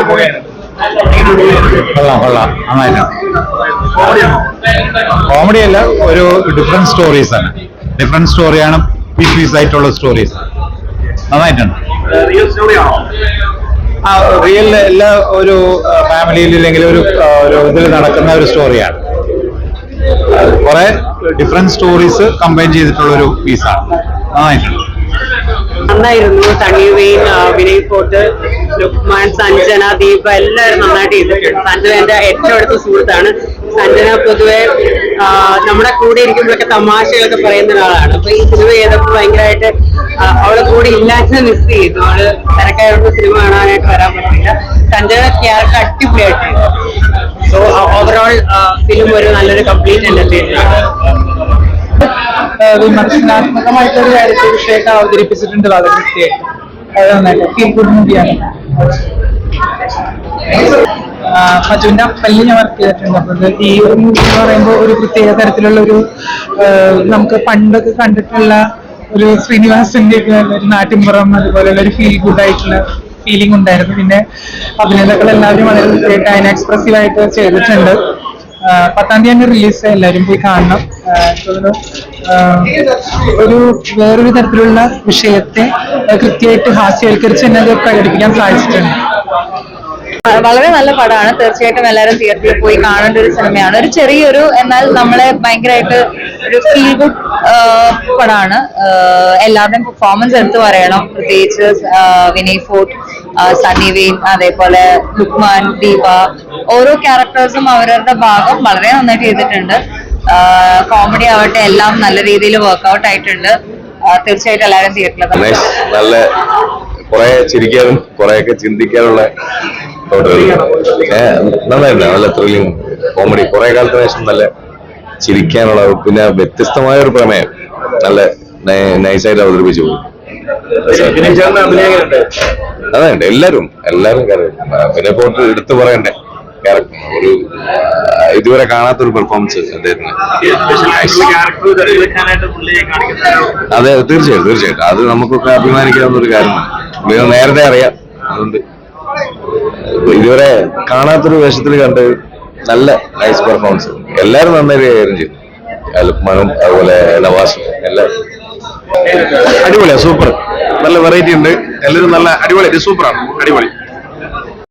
കൊള്ളാം നന്നായിട്ട്. കോമഡി അല്ല, ഒരു ഡിഫറെന്റ് സ്റ്റോറീസ് ആണ്. ഡിഫറെന്റ് സ്റ്റോറിയാണ്, പീസ് ആയിട്ടുള്ള സ്റ്റോറീസ് നന്നായിട്ടുണ്ട്. റിയൽ എല്ലാ ഒരു ഫാമിലിയിൽ ഇല്ലെങ്കിൽ ഒരു ഇതിൽ നടക്കുന്ന ഒരു സ്റ്റോറിയാണ്. കുറെ ഡിഫറെന്റ് സ്റ്റോറീസ് കമ്പൈൻ ചെയ്തിട്ടുള്ള ഒരു പീസാണ്. നന്നായിരുന്നു. സണ്ണി വെയിൻ, വിനയ് ഫോർട്ട്, ലുക്മാൻ, സഞ്ജന, ദീപ എല്ലാവരും നന്നായിട്ട് ചെയ്തിട്ടുണ്ട്. സഞ്ജന എന്റെ ഏറ്റവും അടുത്ത സുഹൃത്താണ്. സഞ്ജന പൊതുവെ നമ്മുടെ കൂടെ ഇരിക്കുമ്പോഴൊക്കെ തമാശകളൊക്കെ പറയുന്ന ഒരാളാണ്. അപ്പൊ ഈ സിനിമ ചെയ്തപ്പോൾ ഭയങ്കരമായിട്ട് അവളെ കൂടെ ഇല്ലാത്ത മിസ് ചെയ്തു. അവള് തിരക്കായതുകൊണ്ട് സിനിമ കാണാനായിട്ട് വരാൻ പറ്റില്ല. സഞ്ജന ക്യാരക്ടർ അടിപൊളിയായിട്ട്. സോ ഓവറോൾ ഫിലിം ഒരു നല്ലൊരു കംപ്ലീറ്റ് എന്റർടൈൻമെന്റ്. വിമർശനാത്മകമായിട്ടൊരു കാര്യത്തെ വിഷയത്തെ അവതരിപ്പിച്ചിട്ടുണ്ട് വളരെ കൃത്യമായിട്ട്. അത് നന്നായിട്ട് ഫീൽ ഗുഡ് മൂവിയാണ്. മജുവിന്റെ അപ്പലിൽ ഞാൻ വർക്ക് ചെയ്തിട്ടുണ്ട്. അപ്പോൾ ഈ ഒരു മൂവി എന്ന് പറയുമ്പോൾ ഒരു പ്രത്യേക തരത്തിലുള്ള ഒരു നമുക്ക് പണ്ടൊക്കെ കണ്ടിട്ടുള്ള ഒരു ശ്രീനിവാസന്റെ ഒക്കെ ഒരു നാട്ടിൻപുറം അതുപോലെയുള്ള ഒരു ഫീൽ ഗുഡ് ആയിട്ടുള്ള ഫീലിംഗ് ഉണ്ടായിരുന്നു. പിന്നെ അഭിനേതാക്കൾ എല്ലാവരും വളരെ കൃത്യമായിട്ട് അതിനെ എക്സ്പ്രസീവായിട്ട് ചെയ്തിട്ടുണ്ട്. 10-ാം തീയതി റിലീസ്, എല്ലാവരും പോയി കാണണം. ഒരു വേറൊരു തരത്തിലുള്ള വിഷയത്തെ കൃത്യമായിട്ട് ഹാസ്യവൽക്കരിച്ച് തന്നെ അത് പ്രകടിപ്പിക്കാൻ സാധിച്ചിട്ടുണ്ട്. വളരെ നല്ല പടമാണ്. തീർച്ചയായിട്ടും എല്ലാവരും തിയേറ്ററിൽ പോയി കാണേണ്ട ഒരു സിനിമയാണ്. ഒരു ചെറിയൊരു എന്നാൽ നമ്മളെ ഭയങ്കരമായിട്ട് ഒരു ഫീൽ ഗുഡ് പടമാണ്. എല്ലാവരുടെയും പെർഫോമൻസ് എടുത്തു പറയണം. പ്രത്യേകിച്ച് വിനയ് ഫോർട്ട്, സണ്ണി വെയിൻ, അതേപോലെ ലുക്മാൻ, ദീപ, ഓരോ ക്യാരക്ടേഴ്സും അവരവരുടെ ഭാഗം വളരെ നന്നായിട്ട് ചെയ്തിട്ടുണ്ട്. കോമഡി ആവട്ടെ എല്ലാം നല്ല രീതിയിൽ വർക്ക്ഔട്ട് ആയിട്ടുണ്ട്. തീർച്ചയായിട്ടും എല്ലാവരും തിയേറ്ററിൽ നല്ല കുറെ ചിരിക്കാനും കുറെയൊക്കെ ചിന്തിക്കാനുള്ള നന്നായിട്ടുണ്ട്. നല്ല ത്രില്ലിങ് കോമഡി, കുറെ കാലത്തിന് ശേഷം നല്ല ചിരിക്കാനുള്ള, പിന്നെ വ്യത്യസ്തമായ ഒരു പ്രമേയം നല്ല നൈസായിട്ട് അവതരിപ്പിച്ചു. അതെ, എല്ലാരും പിന്നെ പോയിട്ട് എടുത്തു പറയണ്ടേ ക്യാരക്ടർ, ഒരു ഇതുവരെ കാണാത്തൊരു പെർഫോമൻസ് അദ്ദേഹത്തിന്. അതെ, തീർച്ചയായിട്ടും അത് നമുക്കൊക്കെ അഭിമാനിക്കാവുന്ന ഒരു കാര്യമാണ്. നേരത്തെ അറിയാം, അതുകൊണ്ട് ഇതുവരെ കാണാത്തൊരു വേഷത്തിൽ കണ്ട് നല്ല നൈസ് പെർഫോമൻസ്. എല്ലാവരും നന്നായി കൈകാര്യം ചെയ്തു. ലുക്മാനും അതുപോലെ നവാസും എല്ലാവരും അടിപൊളിയാ, സൂപ്പർ. നല്ല വെറൈറ്റി ഉണ്ട്. എല്ലാവരും നല്ല അടിപൊളി, സൂപ്പറാണ്, അടിപൊളി.